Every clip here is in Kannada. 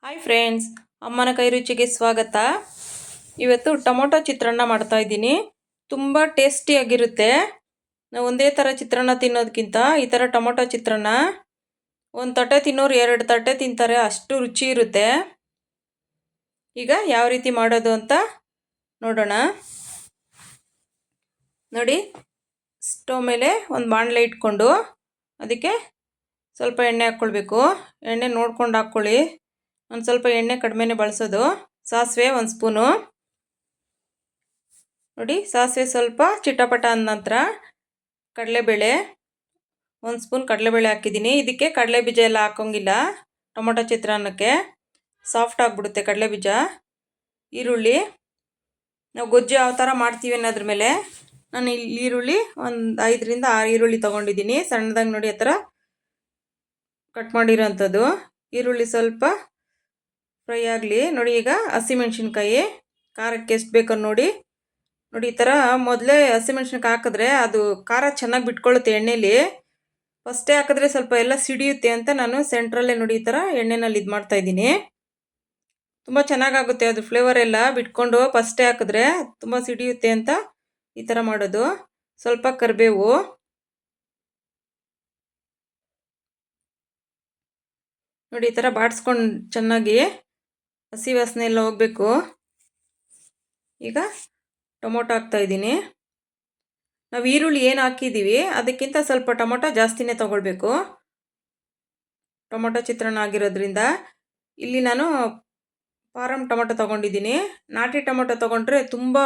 ಹಾಯ್ ಫ್ರೆಂಡ್ಸ್, ಅಮ್ಮನ ಕೈ ರುಚಿಗೆ ಸ್ವಾಗತ. ಇವತ್ತು ಟೊಮೊಟೊ ಚಿತ್ರಾನ್ನ ಮಾಡ್ತಾ ಇದ್ದೀನಿ. ತುಂಬ ಟೇಸ್ಟಿಯಾಗಿರುತ್ತೆ. ನಾವು ಒಂದೇ ಥರ ಚಿತ್ರಾನ್ನ ತಿನ್ನೋದಕ್ಕಿಂತ ಈ ಥರ ಟೊಮೊಟೊ ಚಿತ್ರಾನ್ನ ಒಂದು ತಟ್ಟೆ ತಿನ್ನೋರು 2 ತಟ್ಟೆ ತಿಂತಾರೆ, ಅಷ್ಟು ರುಚಿ ಇರುತ್ತೆ. ಈಗ ಯಾವ ರೀತಿ ಮಾಡೋದು ಅಂತ ನೋಡೋಣ. ನೋಡಿ, ಸ್ಟವ್ ಮೇಲೆ ಒಂದು ಬಾಣಲೆ ಇಟ್ಕೊಂಡು ಅದಕ್ಕೆ ಸ್ವಲ್ಪ ಎಣ್ಣೆ ಹಾಕ್ಕೊಳ್ಬೇಕು. ಎಣ್ಣೆ ನೋಡ್ಕೊಂಡು ಹಾಕ್ಕೊಳ್ಳಿ. ಒಂದು ಸ್ವಲ್ಪ ಎಣ್ಣೆ ಕಡಿಮೆನೇ ಬಳಸೋದು. ಸಾಸಿವೆ 1 ಸ್ಪೂನು. ನೋಡಿ, ಸಾಸಿವೆ ಸ್ವಲ್ಪ ಚಿಟಪಟ ಅಂದ ನಂತರ ಕಡಲೆಬೇಳೆ 1 ಸ್ಪೂನ್ ಕಡಲೆಬೇಳೆ ಹಾಕಿದ್ದೀನಿ. ಇದಕ್ಕೆ ಕಡಲೆ ಬೀಜ ಎಲ್ಲ ಹಾಕೋಂಗಿಲ್ಲ. ಟೊಮೊಟೊ ಚಿತ್ರಾನ್ನಕ್ಕೆ ಸಾಫ್ಟ್ ಆಗಿಬಿಡುತ್ತೆ ಕಡಲೆ ಬೀಜ. ಈರುಳ್ಳಿ, ನಾವು ಗೊಜ್ಜು ಯಾವ ಥರ ಮಾಡ್ತೀವಿ ಅನ್ನೋದ್ರ ಮೇಲೆ ನಾನು ಇಲ್ಲಿ ಈರುಳ್ಳಿ ಒಂದು 5 ರಿಂದ 6 ಈರುಳ್ಳಿ ತೊಗೊಂಡಿದ್ದೀನಿ. ಸಣ್ಣದಾಗಿ ನೋಡಿ ಆ ಥರ ಕಟ್ ಮಾಡಿರೋಂಥದ್ದು. ಈರುಳ್ಳಿ ಸ್ವಲ್ಪ ಫ್ರೈ ಆಗಲಿ. ನೋಡಿ, ಈಗ ಹಸಿಮೆಣ್ಸಿನ್ಕಾಯಿ ಖಾರಕ್ಕೆ ಎಷ್ಟು ಬೇಕೋ ನೋಡಿ. ಈ ಥರ ಮೊದಲೇ ಹಸಿಮೆಣ್ಸಿನ್ಕಾಯಿ ಹಾಕಿದ್ರೆ ಅದು ಖಾರ ಚೆನ್ನಾಗಿ ಬಿಟ್ಕೊಳ್ಳುತ್ತೆ ಎಣ್ಣೆಲಿ. ಫಸ್ಟೇ ಹಾಕಿದ್ರೆ ಸ್ವಲ್ಪ ಎಲ್ಲ ಸಿಡಿಯುತ್ತೆ ಅಂತ ನಾನು ಸೆಂಟ್ರಲ್ಲೇ ನೋಡಿ ಈ ಥರ ಎಣ್ಣೆನಲ್ಲಿ ಇದು ಮಾಡ್ತಾಯಿದ್ದೀನಿ. ತುಂಬ ಚೆನ್ನಾಗಾಗುತ್ತೆ ಅದು ಫ್ಲೇವರ್ ಎಲ್ಲ ಬಿಟ್ಕೊಂಡು. ಫಸ್ಟೇ ಹಾಕಿದ್ರೆ ತುಂಬ ಸಿಡಿಯುತ್ತೆ ಅಂತ ಈ ಥರ ಮಾಡೋದು. ಸ್ವಲ್ಪ ಕರಿಬೇವು, ನೋಡಿ ಈ ಥರ ಬಾಡಿಸ್ಕೊಂಡು ಚೆನ್ನಾಗಿ ಹಸಿ ವಾಸನೆ ಎಲ್ಲ ಹೋಗಬೇಕು. ಈಗ ಟೊಮೊಟೊ ಹಾಕ್ತಾಯಿದ್ದೀನಿ. ನಾವು ಈರುಳ್ಳಿ ಏನು ಹಾಕಿದ್ದೀವಿ ಅದಕ್ಕಿಂತ ಸ್ವಲ್ಪ ಟೊಮೊಟೊ ಜಾಸ್ತಿನೇ ತೊಗೊಳ್ಬೇಕು. ಟೊಮೊಟೊ ಚಿತ್ರಾನ್ನ ಆಗಿರೋದ್ರಿಂದ ಇಲ್ಲಿ ನಾನು ಫಾರಮ್ ಟೊಮೊಟೊ ತೊಗೊಂಡಿದ್ದೀನಿ. ನಾಟಿ ಟೊಮೊಟೊ ತೊಗೊಂಡ್ರೆ ತುಂಬ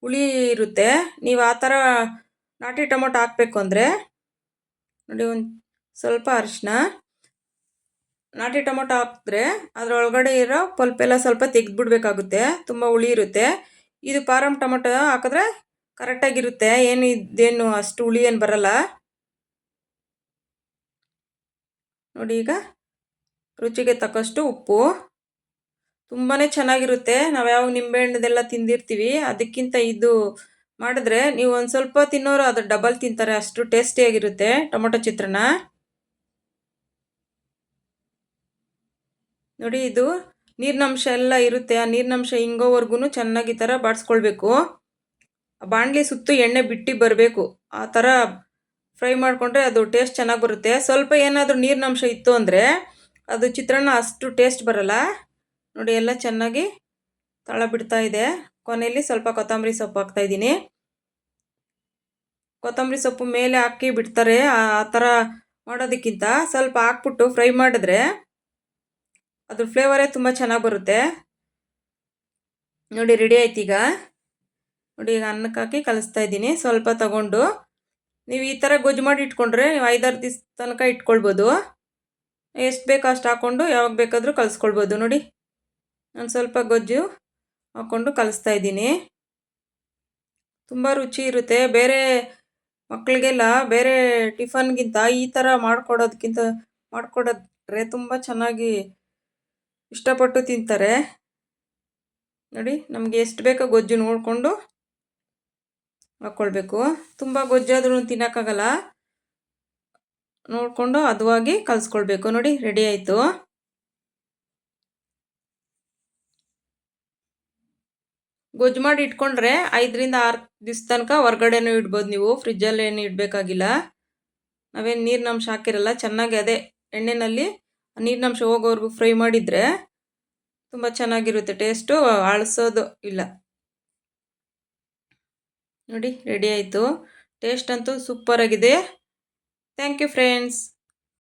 ಹುಳಿ ಇರುತ್ತೆ. ನೀವು ಆ ಥರ ನಾಟಿ ಟೊಮೊಟೊ ಹಾಕಬೇಕು ಅಂದರೆ ನೋಡಿ, ಒಂದು ಸ್ವಲ್ಪ ಅರಿಶಿನ. ನಾಟಿ ಟೊಮೊಟೊ ಹಾಕಿದ್ರೆ ಅದರೊಳಗಡೆ ಇರೋ ಪಲ್ಪೆಲ್ಲ ಸ್ವಲ್ಪ ತೆಗೆದುಬಿಡ್ಬೇಕಾಗುತ್ತೆ, ತುಂಬ ಹುಳಿ ಇರುತ್ತೆ. ಇದು ಫಾರಮ್ ಟೊಮೊಟೊ ಹಾಕಿದ್ರೆ ಕರೆಕ್ಟಾಗಿರುತ್ತೆ, ಇದೇನು ಅಷ್ಟು ಹುಳಿ ಏನು ಬರಲ್ಲ. ನೋಡಿ, ಈಗ ರುಚಿಗೆ ತಕ್ಕಷ್ಟು ಉಪ್ಪು. ತುಂಬಾ ಚೆನ್ನಾಗಿರುತ್ತೆ. ನಾವು ಯಾವ ನಿಂಬೆಹಣ್ಣದೆಲ್ಲ ತಿಂದಿರ್ತೀವಿ ಅದಕ್ಕಿಂತ ಇದು ಮಾಡಿದ್ರೆ ನೀವು ಒಂದು ಸ್ವಲ್ಪ ತಿನ್ನೋರು ಅದು ಡಬಲ್ ತಿಂತಾರೆ, ಅಷ್ಟು ಟೇಸ್ಟಿಯಾಗಿರುತ್ತೆ ಟೊಮೊಟೊ ಚಿತ್ರಾನ್ನ. ನೋಡಿ, ಇದು ನೀರಿನಂಶ ಎಲ್ಲ ಇರುತ್ತೆ. ಆ ನೀರಿನಂಶ ಹಿಂಗೋವರೆಗೂ ಚೆನ್ನಾಗಿ ಈ ಥರ ಬಾಡಿಸ್ಕೊಳ್ಬೇಕು. ಬಾಣಲಿ ಸುತ್ತು ಎಣ್ಣೆ ಬಿಟ್ಟು ಬರಬೇಕು. ಆ ಥರ ಫ್ರೈ ಮಾಡಿಕೊಂಡ್ರೆ ಅದು ಟೇಸ್ಟ್ ಚೆನ್ನಾಗಿ ಬರುತ್ತೆ. ಸ್ವಲ್ಪ ಏನಾದರೂ ನೀರಿನಂಶ ಇತ್ತು ಅಂದರೆ ಅದು ಚಿತ್ರಾನ್ನ ಅಷ್ಟು ಟೇಸ್ಟ್ ಬರಲ್ಲ. ನೋಡಿ, ಎಲ್ಲ ಚೆನ್ನಾಗಿ ತಳ ಬಿಡ್ತಾ ಇದೆ. ಕೊನೆಯಲ್ಲಿ ಸ್ವಲ್ಪ ಕೊತ್ತಂಬರಿ ಸೊಪ್ಪು ಹಾಕ್ತಾಯಿದ್ದೀನಿ. ಕೊತ್ತಂಬರಿ ಸೊಪ್ಪು ಮೇಲೆ ಹಾಕಿ ಬಿಡ್ತಾರೆ, ಆ ಥರ ಮಾಡೋದಕ್ಕಿಂತ ಸ್ವಲ್ಪ ಹಾಕ್ಬಿಟ್ಟು ಫ್ರೈ ಮಾಡಿದ್ರೆ ಅದ್ರ ಫ್ಲೇವರೇ ತುಂಬ ಚೆನ್ನಾಗಿ ಬರುತ್ತೆ. ನೋಡಿ, ರೆಡಿ ಆಯ್ತು. ಈಗ ನೋಡಿ, ಈಗ ಅನ್ನಕ್ಕೆ ಹಾಕಿ ಕಲಿಸ್ತಾ ಇದ್ದೀನಿ. ಸ್ವಲ್ಪ ತಗೊಂಡು ನೀವು ಈ ಥರ ಗೊಜ್ಜು ಮಾಡಿ ಇಟ್ಕೊಂಡ್ರೆ ನೀವು 5-6 ದಿವಸ ತನಕ ಇಟ್ಕೊಳ್ಬೋದು. ಎಷ್ಟು ಬೇಕೋ ಅಷ್ಟು ಹಾಕ್ಕೊಂಡು ಯಾವಾಗ ಬೇಕಾದರೂ ಕಲಿಸ್ಕೊಳ್ಬೋದು. ನೋಡಿ, ನಾನು ಸ್ವಲ್ಪ ಗೊಜ್ಜು ಹಾಕ್ಕೊಂಡು ಕಲಿಸ್ತಾ ಇದ್ದೀನಿ. ತುಂಬ ರುಚಿ ಇರುತ್ತೆ. ಬೇರೆ ಮಕ್ಕಳಿಗೆಲ್ಲ ಬೇರೆ ಟಿಫನ್ಗಿಂತ ಈ ಥರ ಮಾಡಿಕೊಡೋದ್ರೆ ತುಂಬ ಚೆನ್ನಾಗಿ ಇಷ್ಟಪಟ್ಟು ತಿಂತಾರೆ. ನೋಡಿ, ನಮಗೆ ಎಷ್ಟು ಬೇಕೋ ಗೊಜ್ಜು ನೋಡಿಕೊಂಡು ಹಾಕ್ಕೊಳ್ಬೇಕು. ತುಂಬ ಗೊಜ್ಜಾದ್ರೂ ತಿನ್ನೋಕ್ಕಾಗಲ್ಲ, ನೋಡಿಕೊಂಡು ಹದವಾಗಿ ಕಲಿಸ್ಕೊಳ್ಬೇಕು. ನೋಡಿ, ರೆಡಿ ಆಯಿತು. ಗೊಜ್ಜು ಮಾಡಿ ಇಟ್ಕೊಂಡ್ರೆ 5 ರಿಂದ 6 ದಿವಸ ತನಕ ಹೊರ್ಗಡೆನೂ ಇಡ್ಬೋದು ನೀವು, ಫ್ರಿಜ್ಜಲ್ಲೇನು ಇಡಬೇಕಾಗಿಲ್ಲ. ನಾವೇನು ನೀರಿನಂಶ ಹಾಕಿರಲ್ಲ, ಚೆನ್ನಾಗಿ ಅದೇ ಎಣ್ಣೆಯಲ್ಲಿ ನೀರಿನಂಶ ಹೋಗೋವರೆಗೂ ಫ್ರೈ ಮಾಡಿದರೆ ತುಂಬ ಚೆನ್ನಾಗಿರುತ್ತೆ. ಟೇಸ್ಟು ಅಳಿಸೋದು ಇಲ್ಲ. ನೋಡಿ, ರೆಡಿ ಆಯಿತು. ಟೇಸ್ಟ್ ಅಂತೂ ಸೂಪರಾಗಿದೆ. Thank you friends.